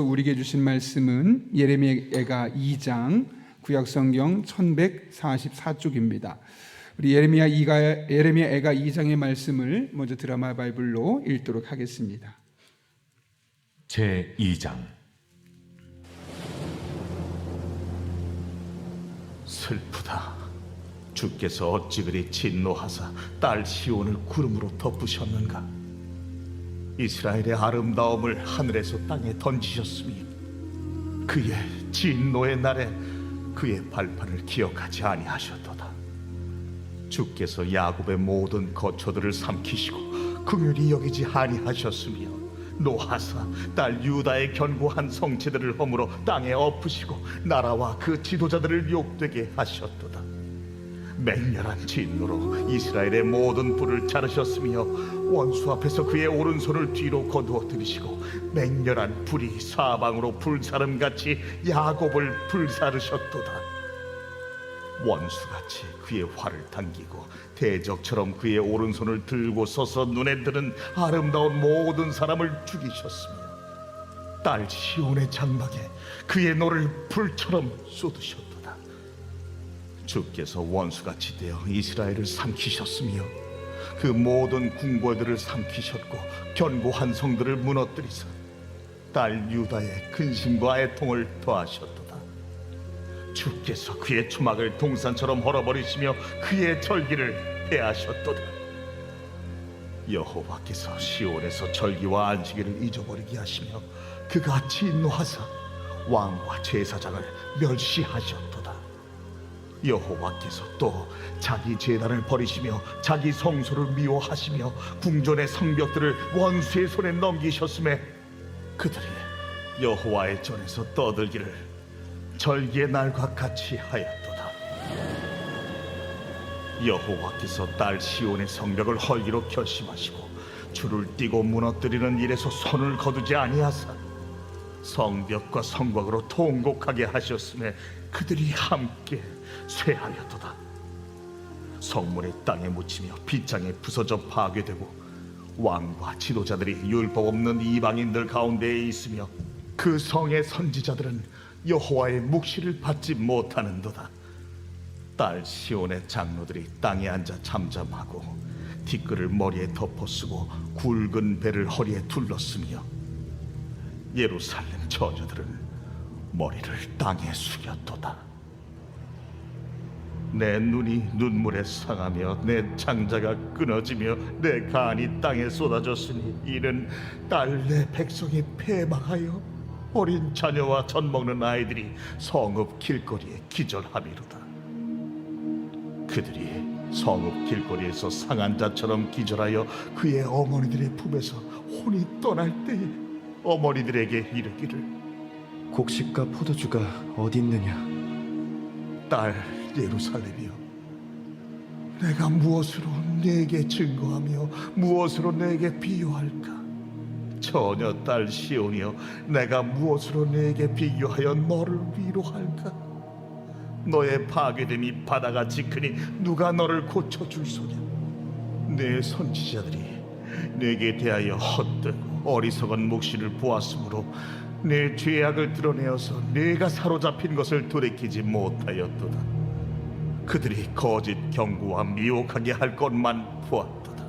우리에게 주신 말씀은 예레미야가 2장 구약성경 1144쪽입니다. 우리 예레미야가 2장의 말씀을 먼저 드라마 바이블로 읽도록 하겠습니다. 제 2장. 슬프다. 주께서 어찌 그리 진노하사 딸 시온을 구름으로 덮으셨는가. 이스라엘의 아름다움을 하늘에서 땅에 던지셨으니 그의 진노의 날에 그의 발판을 기억하지 아니하셨도다. 주께서 야곱의 모든 거처들을 삼키시고 긍휼히 여기지 아니하셨으며 노하사 딸 유다의 견고한 성체들을 허물어 땅에 엎으시고 나라와 그 지도자들을 욕되게 하셨도다. 맹렬한 진노로 이스라엘의 모든 뿔을 자르셨으며 원수 앞에서 그의 오른손을 뒤로 거두어 들이시고 맹렬한 불이 사방으로 불사름같이 야곱을 불사르셨도다. 원수같이 그의 활을 당기고 대적처럼 그의 오른손을 들고 서서 눈에 드는 아름다운 모든 사람을 죽이셨으며 딸 시온의 장막에 그의 노를 불처럼 쏟으셨도다. 주께서 원수같이 되어 이스라엘을 삼키셨으며 그 모든 궁궐들을 삼키셨고 견고한 성들을 무너뜨리사 딸 유다의 근심과 애통을 더하셨도다. 주께서 그의 초막을 동산처럼 헐어버리시며 그의 절기를 폐하셨도다. 여호와께서 시온에서 절기와 안식일을 잊어버리게 하시며 그가 진노하사 왕과 제사장을 멸시하셨도다. 여호와께서 또 자기 제단을 버리시며 자기 성소를 미워하시며 궁전의 성벽들을 원수의 손에 넘기셨음에 그들이 여호와의 전에서 떠들기를 절기의 날과 같이 하였도다. 여호와께서 딸 시온의 성벽을 헐기로 결심하시고 줄을 띠고 무너뜨리는 일에서 손을 거두지 아니하사 성벽과 성곽으로 통곡하게 하셨음에 그들이 함께 쇠하였도다. 성문이 땅에 묻히며 빗장에 부서져 파괴되고 왕과 지도자들이 율법 없는 이방인들 가운데에 있으며 그 성의 선지자들은 여호와의 묵시를 받지 못하는도다. 딸 시온의 장로들이 땅에 앉아 잠잠하고 티끌을 머리에 덮어쓰고 굵은 배를 허리에 둘렀으며 예루살렘 처녀들은 머리를 땅에 숙였도다. 내 눈이 눈물에 상하며 내 창자가 끊어지며 내 간이 땅에 쏟아졌으니 이는 딸 내 백성이 패망하여 어린 자녀와 젖 먹는 아이들이 성읍 길거리에 기절함이로다. 그들이 성읍 길거리에서 상한 자처럼 기절하여 그의 어머니들의 품에서 혼이 떠날 때에 어머니들에게 이르기를 곡식과 포도주가 어디 있느냐? 딸 예루살렘이여, 내가 무엇으로 네게 증거하며 무엇으로 네게 비유할까? 처녀 딸 시온이여, 내가 무엇으로 네게 비교하여 너를 위로할까? 너의 파괴됨이 바다같이 크니 누가 너를 고쳐줄 소냐? 내 선지자들이 네게 대하여 헛되고 어리석은 묵시를 보았으므로 내 죄악을 드러내어서 네가 사로잡힌 것을 돌이키지 못하였도다. 그들이 거짓 경고와 미혹하게 할 것만 보았도다.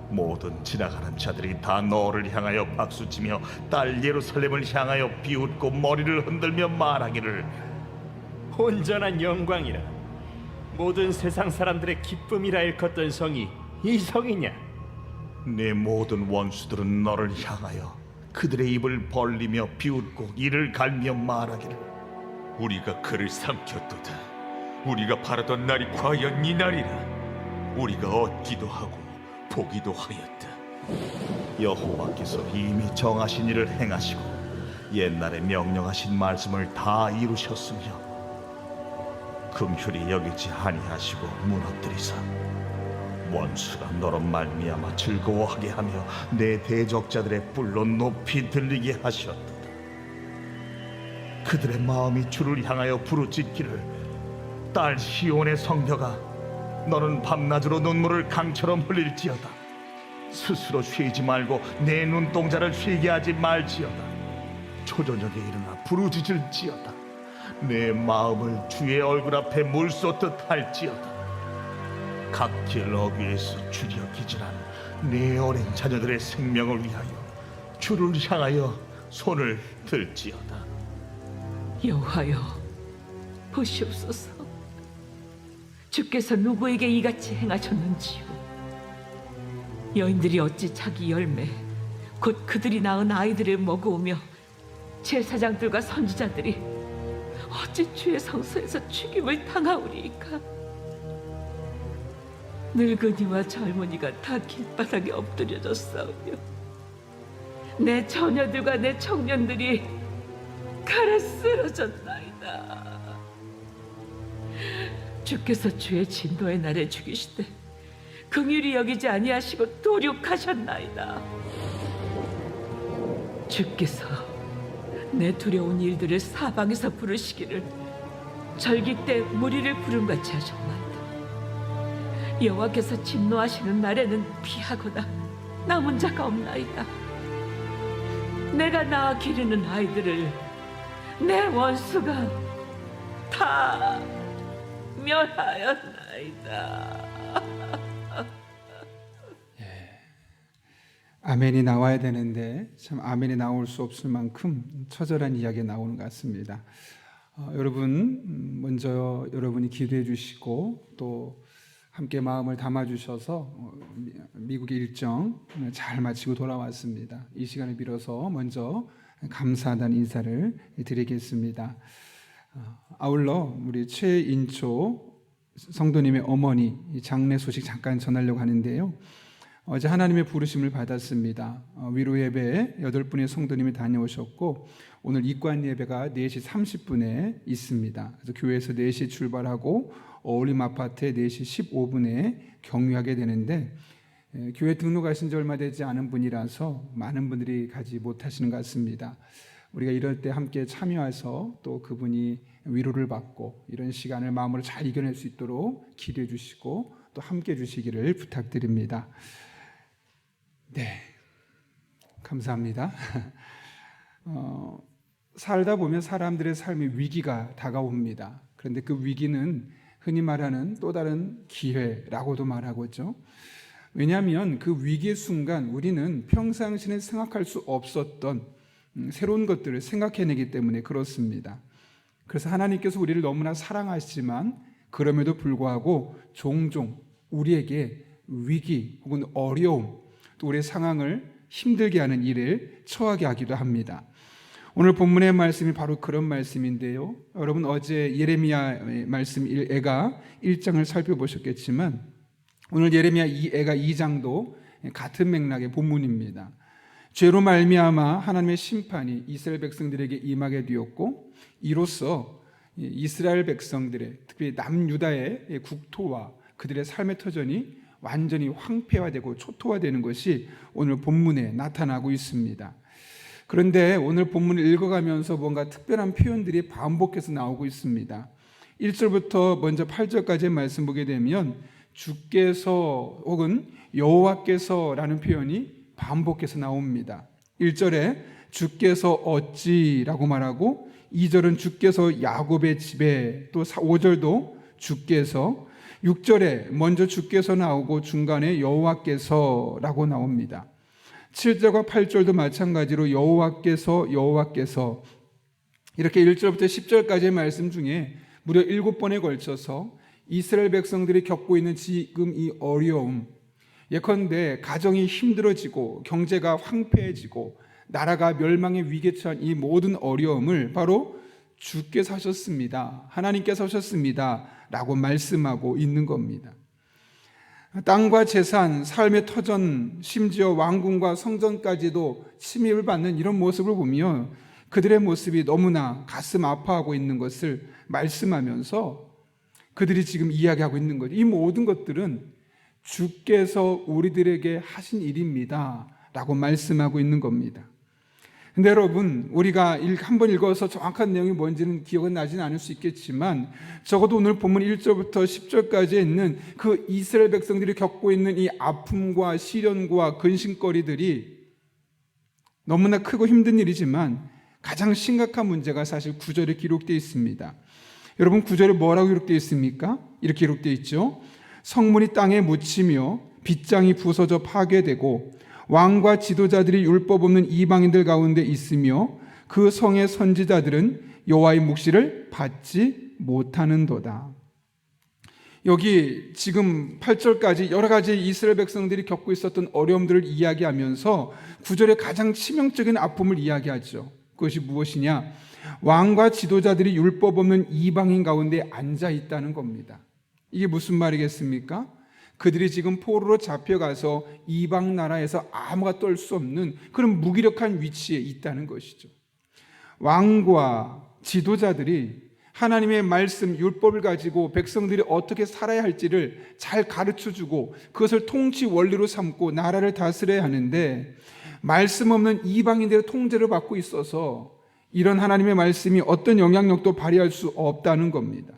모든 지나가는 자들이 다 너를 향하여 박수치며 딸 예루살렘을 향하여 비웃고 머리를 흔들며 말하기를 온전한 영광이라 모든 세상 사람들의 기쁨이라 일컫던 성이 이 성이냐? 내 모든 원수들은 너를 향하여 그들의 입을 벌리며 비웃고 이를 갈며 말하기를 우리가 그를 삼켰도다. 우리가 바라던 날이 과연 이 날이라. 우리가 얻기도 하고 보기도 하였다. 여호와께서 이미 정하신 일을 행하시고 옛날에 명령하신 말씀을 다 이루셨으며 긍휼히 여기지 아니하시고 무너뜨리사 원수가 너로 말미암아 즐거워하게 하며 내 대적자들의 뿔로 높이 들리게 하셨도다. 그들의 마음이 주를 향하여 부르짖기를 딸 시온의 성벽아, 너는 밤낮으로 눈물을 강처럼 흘릴지어다. 스스로 쉬지 말고 내 눈동자를 쉬게 하지 말지어다. 초저녁에 일어나 부르짖을지어다. 내 마음을 주의 얼굴 앞에 물 쏟듯 할지어다. 각 길 어귀에서 주려 기진한 내 어린 자녀들의 생명을 위하여 주를 향하여 손을 들지어다. 여호와여, 보시옵소서. 주께서 누구에게 이같이 행하셨는지요? 여인들이 어찌 자기 열매 곧 그들이 낳은 아이들을 먹어오며 제사장들과 선지자들이 어찌 주의 성소에서 죽임을 당하오리이까? 늙은이와 젊은이가 다 길바닥에 엎드려졌사오며 내 처녀들과 내 청년들이 칼에 쓰러졌나이다. 주께서 주의 진노의 날에 죽이시되 긍휼히 여기지 아니하시고 도륙하셨나이다. 주께서 내 두려운 일들을 사방에서 부르시기를 절기 때 무리를 부름같이 하셨나이다. 여호와께서 진노하시는 날에는 피하거나 남은 자가 없나이다. 내가 낳아 기르는 아이들을 내 원수가 다 멸하였나이다. 아멘이 나와야 되는데 참 아멘이 나올 수 없을 만큼 처절한 이야기가 나오는 것 같습니다. 여러분 먼저 여러분이 기도해 주시고 또 함께 마음을 담아 주셔서 미국의 일정 잘 마치고 돌아왔습니다. 이 시간을 빌어서 먼저 감사하다는 인사를 드리겠습니다. 아울러 우리 최인초 성도님의 어머니 장례 소식 잠깐 전하려고 하는데요. 어제 하나님의 부르심을 받았습니다. 위로 예배 8분의 성도님이 다녀오셨고 오늘 입관 예배가 4시 30분에 있습니다. 그래서 교회에서 4시에 출발하고 어울림 아파트에 4시 15분에 경유하게 되는데 교회 등록하신 지 얼마 되지 않은 분이라서 많은 분들이 가지 못하시는 것 같습니다. 우리가 이럴 때 함께 참여해서 또 그분이 위로를 받고 이런 시간을 마음으로 잘 이겨낼 수 있도록 기도해 주시고 또 함께 주시기를 부탁드립니다. 네, 감사합니다. 살다 보면 사람들의 삶에 위기가 다가옵니다. 그런데 그 위기는 흔히 말하는 또 다른 기회라고도 말하고죠. 왜냐하면 그 위기의 순간 우리는 평상시에 생각할 수 없었던 새로운 것들을 생각해내기 때문에 그렇습니다. 그래서 하나님께서 우리를 너무나 사랑하시지만 그럼에도 불구하고 종종 우리에게 위기 혹은 어려움 또 우리의 상황을 힘들게 하는 일을 처하게 하기도 합니다. 오늘 본문의 말씀이 바로 그런 말씀인데요. 여러분 어제 예레미야 말씀 애가 1장을 살펴보셨겠지만 오늘 예레미야 애가 2장도 같은 맥락의 본문입니다. 죄로 말미암아 하나님의 심판이 이스라엘 백성들에게 임하게 되었고 이로써 이스라엘 백성들의 특히 남유다의 국토와 그들의 삶의 터전이 완전히 황폐화되고 초토화되는 것이 오늘 본문에 나타나고 있습니다. 그런데 오늘 본문을 읽어가면서 뭔가 특별한 표현들이 반복해서 나오고 있습니다. 1절부터 먼저 8절까지의 말씀 보게 되면 주께서 혹은 여호와께서라는 표현이 반복해서 나옵니다. 1절에 주께서 어찌라고 말하고 2절은 주께서 야곱의 집에 또 5절도 주께서 6절에 먼저 주께서 나오고 중간에 여호와께서라고 나옵니다. 7절과 8절도 마찬가지로 여호와께서 이렇게 1절부터 10절까지의 말씀 중에 무려 7번에 걸쳐서 이스라엘 백성들이 겪고 있는 지금 이 어려움, 예컨대 가정이 힘들어지고 경제가 황폐해지고 나라가 멸망의 위기에 처한 이 모든 어려움을 바로 주께서 하셨습니다, 하나님께서 하셨습니다 라고 말씀하고 있는 겁니다. 땅과 재산, 삶의 터전, 심지어 왕궁과 성전까지도 침입을 받는 이런 모습을 보며 그들의 모습이 너무나 가슴 아파하고 있는 것을 말씀하면서 그들이 지금 이야기하고 있는 거죠. 이 모든 것들은 주께서 우리들에게 하신 일입니다 라고 말씀하고 있는 겁니다. 근데 여러분, 우리가 한번 읽어서 정확한 내용이 뭔지는 기억은 나지는 않을 수 있겠지만 적어도 오늘 본문 1절부터 10절까지에 있는 그 이스라엘 백성들이 겪고 있는 이 아픔과 시련과 근심거리들이 너무나 크고 힘든 일이지만 가장 심각한 문제가 사실 9절에 기록되어 있습니다. 여러분 9절에 뭐라고 기록되어 있습니까? 이렇게 기록되어 있죠. 성문이 땅에 묻히며 빗장이 부서져 파괴되고 왕과 지도자들이 율법 없는 이방인들 가운데 있으며 그 성의 선지자들은 여호와의 묵시를 받지 못하는도다. 여기 지금 8절까지 여러 가지 이스라엘 백성들이 겪고 있었던 어려움들을 이야기하면서 9절에 가장 치명적인 아픔을 이야기하죠. 그것이 무엇이냐? 왕과 지도자들이 율법 없는 이방인 가운데 앉아 있다는 겁니다. 이게 무슨 말이겠습니까? 그들이 지금 포로로 잡혀가서 이방 나라에서 아무가 떨 수 없는 그런 무기력한 위치에 있다는 것이죠. 왕과 지도자들이 하나님의 말씀, 율법을 가지고 백성들이 어떻게 살아야 할지를 잘 가르쳐주고 그것을 통치 원리로 삼고 나라를 다스려야 하는데 말씀 없는 이방인들의 통제를 받고 있어서 이런 하나님의 말씀이 어떤 영향력도 발휘할 수 없다는 겁니다.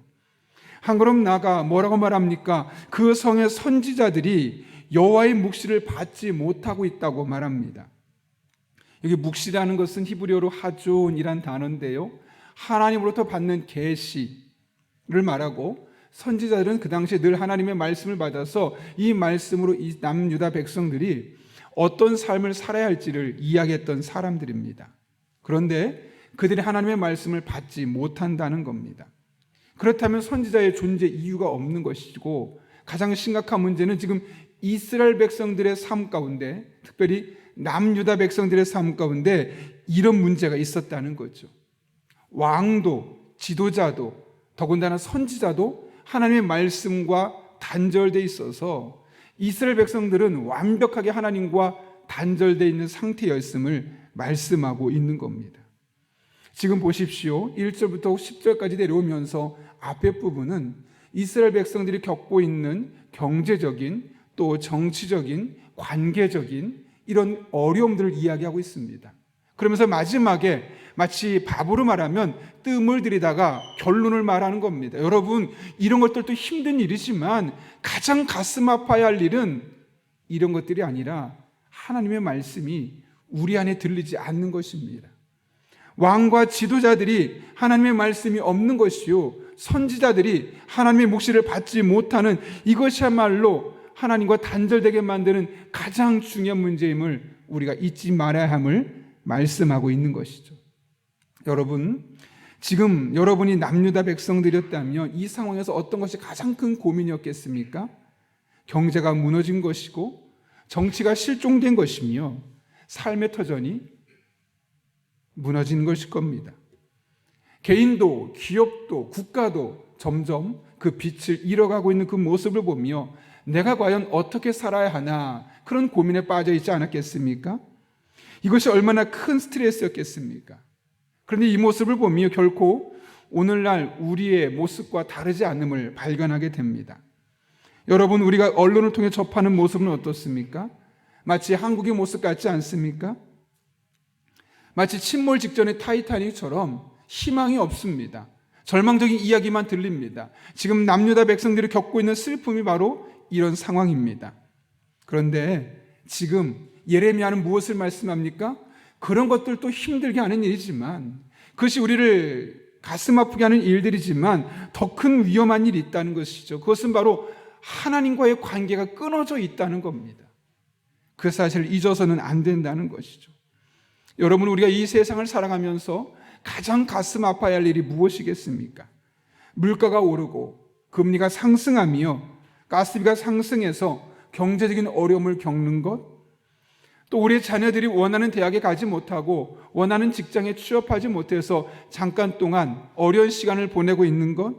한 걸음 나아가 뭐라고 말합니까? 그 성의 선지자들이 여호와의 묵시를 받지 못하고 있다고 말합니다. 여기 묵시라는 것은 히브리어로 하존이란 단어인데요, 하나님으로부터 받는 계시를 말하고 선지자들은 그 당시에 늘 하나님의 말씀을 받아서 이 말씀으로 이 남유다 백성들이 어떤 삶을 살아야 할지를 이야기했던 사람들입니다. 그런데 그들이 하나님의 말씀을 받지 못한다는 겁니다. 그렇다면 선지자의 존재 이유가 없는 것이고 가장 심각한 문제는 지금 이스라엘 백성들의 삶 가운데, 특별히 남유다 백성들의 삶 가운데 이런 문제가 있었다는 거죠. 왕도 지도자도 더군다나 선지자도 하나님의 말씀과 단절되어 있어서 이스라엘 백성들은 완벽하게 하나님과 단절되어 있는 상태였음을 말씀하고 있는 겁니다. 지금 보십시오. 1절부터 10절까지 내려오면서 앞에 부분은 이스라엘 백성들이 겪고 있는 경제적인 또 정치적인 관계적인 이런 어려움들을 이야기하고 있습니다. 그러면서 마지막에 마치 바보로 말하면 뜸을 들이다가 결론을 말하는 겁니다. 여러분, 이런 것들도 힘든 일이지만 가장 가슴 아파야 할 일은 이런 것들이 아니라 하나님의 말씀이 우리 안에 들리지 않는 것입니다. 왕과 지도자들이 하나님의 말씀이 없는 것이요, 선지자들이 하나님의 묵시를 받지 못하는 이것이야말로 하나님과 단절되게 만드는 가장 중요한 문제임을 우리가 잊지 말아야 함을 말씀하고 있는 것이죠. 여러분, 지금 여러분이 남유다 백성들이었다면 이 상황에서 어떤 것이 가장 큰 고민이었겠습니까? 경제가 무너진 것이고 정치가 실종된 것이며 삶의 터전이 무너지는 것일 겁니다. 개인도 기업도 국가도 점점 그 빛을 잃어가고 있는 그 모습을 보며 내가 과연 어떻게 살아야 하나 그런 고민에 빠져 있지 않았겠습니까? 이것이 얼마나 큰 스트레스였겠습니까? 그런데 이 모습을 보며 결코 오늘날 우리의 모습과 다르지 않음을 발견하게 됩니다. 여러분, 우리가 언론을 통해 접하는 모습은 어떻습니까? 마치 한국의 모습 같지 않습니까? 마치 침몰 직전의 타이타닉처럼 희망이 없습니다. 절망적인 이야기만 들립니다. 지금 남유다 백성들이 겪고 있는 슬픔이 바로 이런 상황입니다. 그런데 지금 예레미야는 무엇을 말씀합니까? 그런 것들도 힘들게 하는 일이지만, 그것이 우리를 가슴 아프게 하는 일들이지만 더 큰 위험한 일이 있다는 것이죠. 그것은 바로 하나님과의 관계가 끊어져 있다는 겁니다. 그 사실을 잊어서는 안 된다는 것이죠. 여러분, 우리가 이 세상을 살아가면서 가장 가슴 아파야 할 일이 무엇이겠습니까? 물가가 오르고 금리가 상승하며 가스비가 상승해서 경제적인 어려움을 겪는 것, 또 우리의 자녀들이 원하는 대학에 가지 못하고 원하는 직장에 취업하지 못해서 잠깐 동안 어려운 시간을 보내고 있는 것,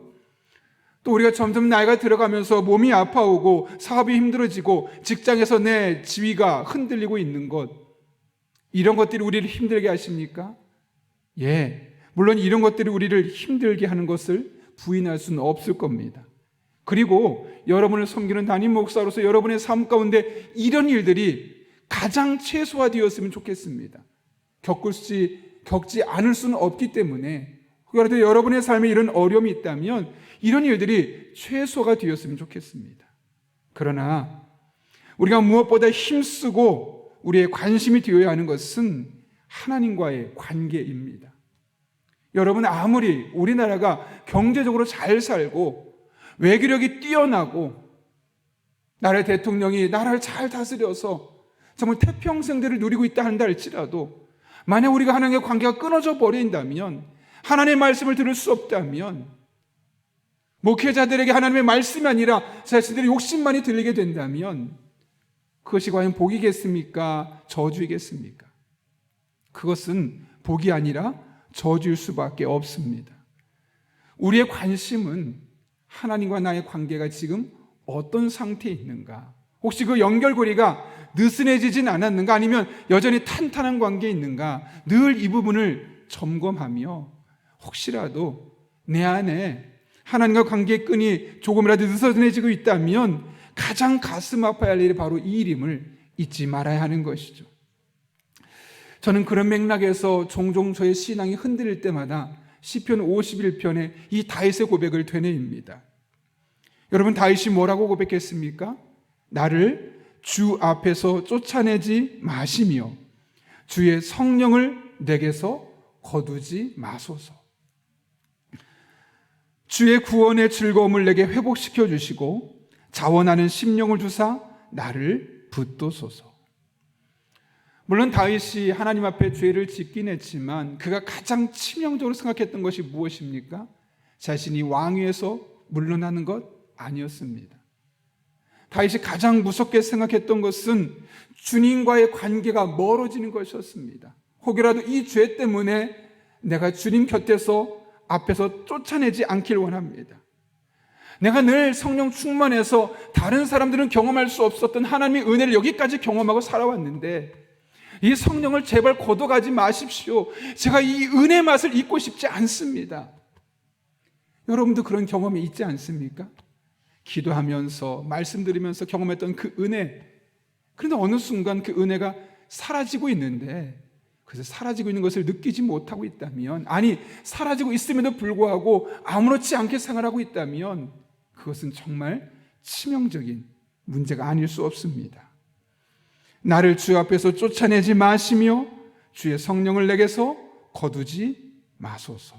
또 우리가 점점 나이가 들어가면서 몸이 아파오고 사업이 힘들어지고 직장에서 내 지위가 흔들리고 있는 것, 이런 것들이 우리를 힘들게 하십니까? 예, 물론 이런 것들이 우리를 힘들게 하는 것을 부인할 수는 없을 겁니다. 그리고 여러분을 섬기는 담임 목사로서 여러분의 삶 가운데 이런 일들이 가장 최소화되었으면 좋겠습니다. 겪지 않을 수는 없기 때문에, 그래도 여러분의 삶에 이런 어려움이 있다면 이런 일들이 최소가 되었으면 좋겠습니다. 그러나 우리가 무엇보다 힘쓰고 우리의 관심이 되어야 하는 것은 하나님과의 관계입니다. 여러분, 아무리 우리나라가 경제적으로 잘 살고 외교력이 뛰어나고 나라의 대통령이 나라를 잘 다스려서 정말 태평성대를 누리고 있다 한다 할지라도 만약 우리가 하나님과 관계가 끊어져 버린다면, 하나님의 말씀을 들을 수 없다면, 목회자들에게 하나님의 말씀이 아니라 자신들의 욕심만이 들리게 된다면 그것이 과연 복이겠습니까? 저주이겠습니까? 그것은 복이 아니라 저주일 수밖에 없습니다. 우리의 관심은 하나님과 나의 관계가 지금 어떤 상태에 있는가? 혹시 그 연결고리가 느슨해지진 않았는가? 아니면 여전히 탄탄한 관계에 있는가? 늘 이 부분을 점검하며 혹시라도 내 안에 하나님과 관계의 끈이 조금이라도 느슨해지고 있다면 가장 가슴 아파야 할 일이 바로 이 일임을 잊지 말아야 하는 것이죠. 저는 그런 맥락에서 종종 저의 신앙이 흔들릴 때마다 시편 51편의 이 다윗의 고백을 되뇌입니다. 여러분, 다윗이 뭐라고 고백했습니까? 나를 주 앞에서 쫓아내지 마시며 주의 성령을 내게서 거두지 마소서. 주의 구원의 즐거움을 내게 회복시켜 주시고 자원하는 심령을 주사 나를 붙도소서. 물론 다윗이 하나님 앞에 죄를 짓긴 했지만 그가 가장 치명적으로 생각했던 것이 무엇입니까? 자신이 왕위에서 물러나는 것 아니었습니다. 다윗이 가장 무섭게 생각했던 것은 주님과의 관계가 멀어지는 것이었습니다. 혹여라도 이 죄 때문에 내가 주님 곁에서 앞에서 쫓아내지 않길 원합니다. 내가 늘 성령 충만해서 다른 사람들은 경험할 수 없었던 하나님의 은혜를 여기까지 경험하고 살아왔는데 이 성령을 제발 거둬가지 마십시오. 제가 이 은혜 맛을 잊고 싶지 않습니다. 여러분도 그런 경험이 있지 않습니까? 기도하면서 말씀 들으면서 경험했던 그 은혜, 그런데 어느 순간 그 은혜가 사라지고 있는데, 그래서 사라지고 있는 것을 느끼지 못하고 있다면, 아니 사라지고 있음에도 불구하고 아무렇지 않게 생활하고 있다면 그것은 정말 치명적인 문제가 아닐 수 없습니다. 나를 주 앞에서 쫓아내지 마시며 주의 성령을 내게서 거두지 마소서.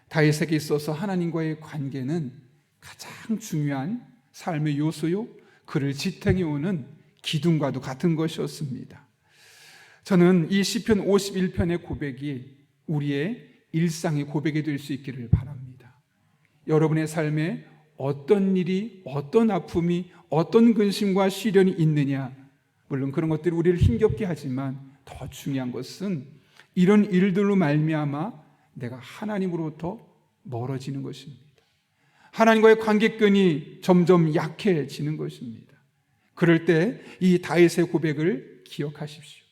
다윗에게 있어서 하나님과의 관계는 가장 중요한 삶의 요소요, 그를 지탱해오는 기둥과도 같은 것이었습니다. 저는 이 시편 51편의 고백이 우리의 일상의 고백이 될 수 있기를 바랍니다. 여러분의 삶에 어떤 일이, 어떤 아픔이, 어떤 근심과 시련이 있느냐, 물론 그런 것들이 우리를 힘겹게 하지만 더 중요한 것은 이런 일들로 말미암아 내가 하나님으로부터 멀어지는 것입니다. 하나님과의 관계끈이 점점 약해지는 것입니다. 그럴 때 이 다윗의 고백을 기억하십시오.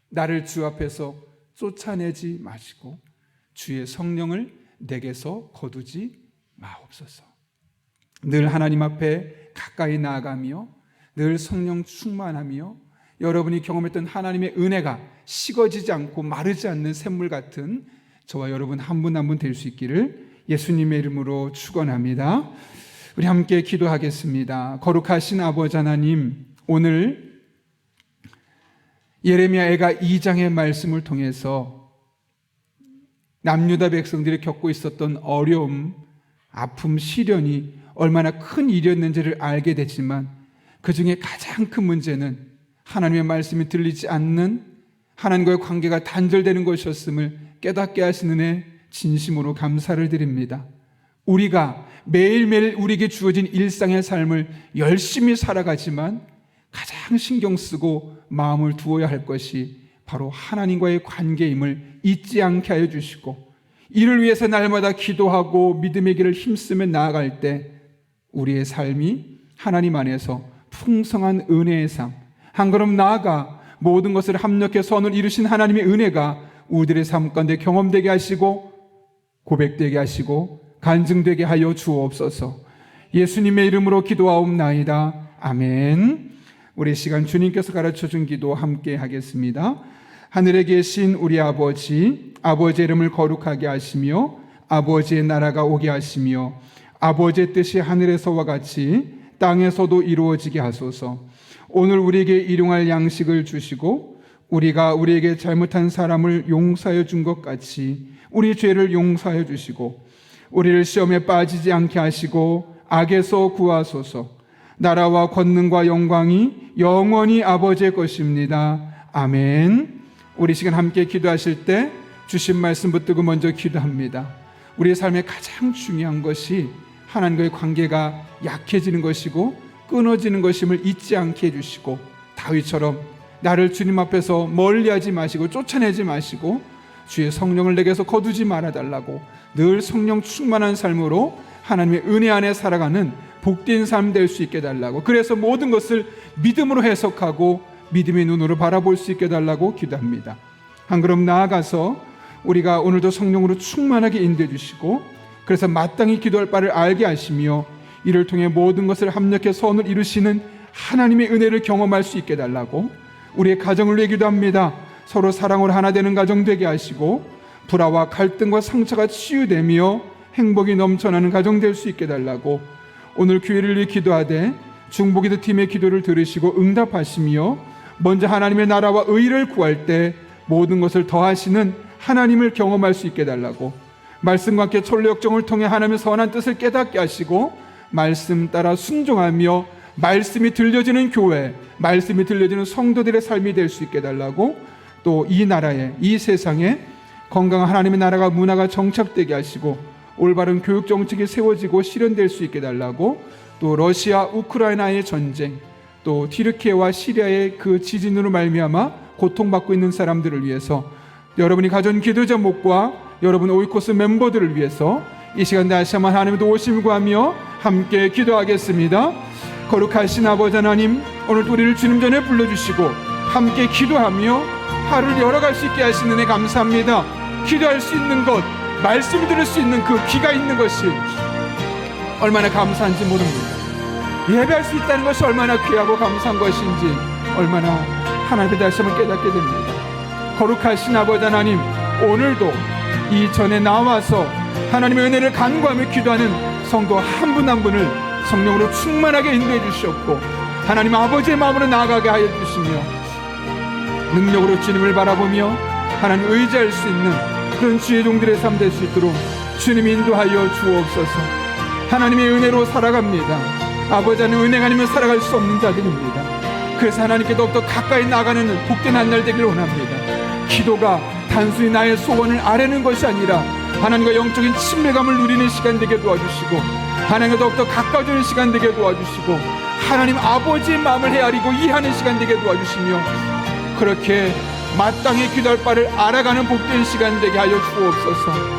나를 주 앞에서 쫓아내지 마시고 주의 성령을 내게서 거두지 마옵소서. 늘 하나님 앞에 가까이 나아가며 늘 성령 충만하며 여러분이 경험했던 하나님의 은혜가 식어지지 않고 마르지 않는 샘물 같은 저와 여러분 한 분 한 분 될 수 있기를 예수님의 이름으로 축원합니다. 우리 함께 기도하겠습니다. 거룩하신 아버지 하나님, 오늘 예레미야가 2장의 말씀을 통해서 남유다 백성들이 겪고 있었던 어려움, 아픔, 시련이 얼마나 큰 일이었는지를 알게 되지만 그 중에 가장 큰 문제는 하나님의 말씀이 들리지 않는 하나님과의 관계가 단절되는 것이었음을 깨닫게 하시는 애 진심으로 감사를 드립니다. 우리가 매일매일 우리에게 주어진 일상의 삶을 열심히 살아가지만 가장 신경 쓰고 마음을 두어야 할 것이 바로 하나님과의 관계임을 잊지 않게 하여 주시고, 이를 위해서 날마다 기도하고 믿음의 길을 힘쓰며 나아갈 때 우리의 삶이 하나님 안에서 풍성한 은혜의 삶, 한 걸음 나아가 모든 것을 합력해 선을 이루신 하나님의 은혜가 우리들의 삶 가운데 경험되게 하시고 고백되게 하시고 간증되게 하여 주옵소서. 예수님의 이름으로 기도하옵나이다. 아멘. 우리 시간 주님께서 가르쳐준 기도 함께 하겠습니다. 하늘에 계신 우리 아버지, 아버지의 이름을 거룩하게 하시며 아버지의 나라가 오게 하시며 아버지의 뜻이 하늘에서와 같이 땅에서도 이루어지게 하소서. 오늘 우리에게 일용할 양식을 주시고 우리가 우리에게 잘못한 사람을 용서하여 준 것 같이 우리 죄를 용서하여 주시고 우리를 시험에 빠지지 않게 하시고 악에서 구하소서. 나라와 권능과 영광이 영원히 아버지의 것입니다. 아멘. 우리 시간 함께 기도하실 때 주신 말씀 붙들고 먼저 기도합니다. 우리의 삶에 가장 중요한 것이 하나님과의 관계가 약해지는 것이고 끊어지는 것임을 잊지 않게 해주시고, 다윗처럼 나를 주님 앞에서 멀리하지 마시고 쫓아내지 마시고 주의 성령을 내게서 거두지 말아달라고, 늘 성령 충만한 삶으로 하나님의 은혜 안에 살아가는 복된 삶 될 수 있게 달라고, 그래서 모든 것을 믿음으로 해석하고 믿음의 눈으로 바라볼 수 있게 달라고 기도합니다. 한 걸음 나아가서 우리가 오늘도 성령으로 충만하게 인도해 주시고, 그래서 마땅히 기도할 바를 알게 하시며 이를 통해 모든 것을 합력해 선을 이루시는 하나님의 은혜를 경험할 수 있게 달라고, 우리의 가정을 위해 기도합니다. 서로 사랑으로 하나 되는 가정 되게 하시고 불화와 갈등과 상처가 치유되며 행복이 넘쳐나는 가정 될 수 있게 달라고, 오늘 교회를 위해 기도하되 중보기도 팀의 기도를 들으시고 응답하시며 먼저 하나님의 나라와 의를 구할 때 모든 것을 더하시는 하나님을 경험할 수 있게 달라고, 말씀과 함께 철로 역정을 통해 하나님의 선한 뜻을 깨닫게 하시고 말씀 따라 순종하며 말씀이 들려지는 교회, 말씀이 들려지는 성도들의 삶이 될 수 있게 달라고, 또 이 나라에, 이 세상에 건강한 하나님의 나라가 문화가 정착되게 하시고 올바른 교육 정책이 세워지고 실현될 수 있게 달라고, 또 러시아 우크라이나의 전쟁, 또 튀르키예와 시리아의 그 지진으로 말미암아 고통받고 있는 사람들을 위해서, 여러분이 가진 기도 제목과 여러분 오이코스 멤버들을 위해서 이 시간 다시 한번 하나님의 도우심을 구하며 함께 기도하겠습니다. 거룩하신 아버지 하나님, 오늘 우리를 주님 전에 불러주시고 함께 기도하며 하루를 열어갈 수 있게 하시는 은혜 감사합니다. 기도할 수 있는 것, 말씀 들을 수 있는 그 귀가 있는 것이 얼마나 감사한지 모릅니다. 예배할 수 있다는 것이 얼마나 귀하고 감사한 것인지 얼마나 하나님께 다시 한번 깨닫게 됩니다. 거룩하신 아버지 하나님, 오늘도 이 전에 나와서 하나님의 은혜를 간구하며 기도하는 성도 한 분 한 분을 성령으로 충만하게 인도해 주시옵고 하나님 아버지의 마음으로 나아가게 하여 주시며 능력으로 주님을 바라보며 하나님 의지할 수 있는 그런 주의 종들의 삶 될 수 있도록 주님 인도하여 주옵소서. 하나님의 은혜로 살아갑니다. 아버지 하나님 은혜가 아니면 살아갈 수 없는 자들입니다. 그래서 하나님께 더욱더 가까이 나가는 복된 한 날 되기를 원합니다. 기도가 단순히 나의 소원을 아뢰는 것이 아니라 하나님과 영적인 친밀감을 누리는 시간 되게 도와주시고 하나님과 더욱더 가까워지는 시간 되게 도와주시고 하나님 아버지의 마음을 헤아리고 이해하는 시간 되게 도와주시며 그렇게 마땅히 기도할 바를 알아가는 복된 시간 되게 하여 주옵소서.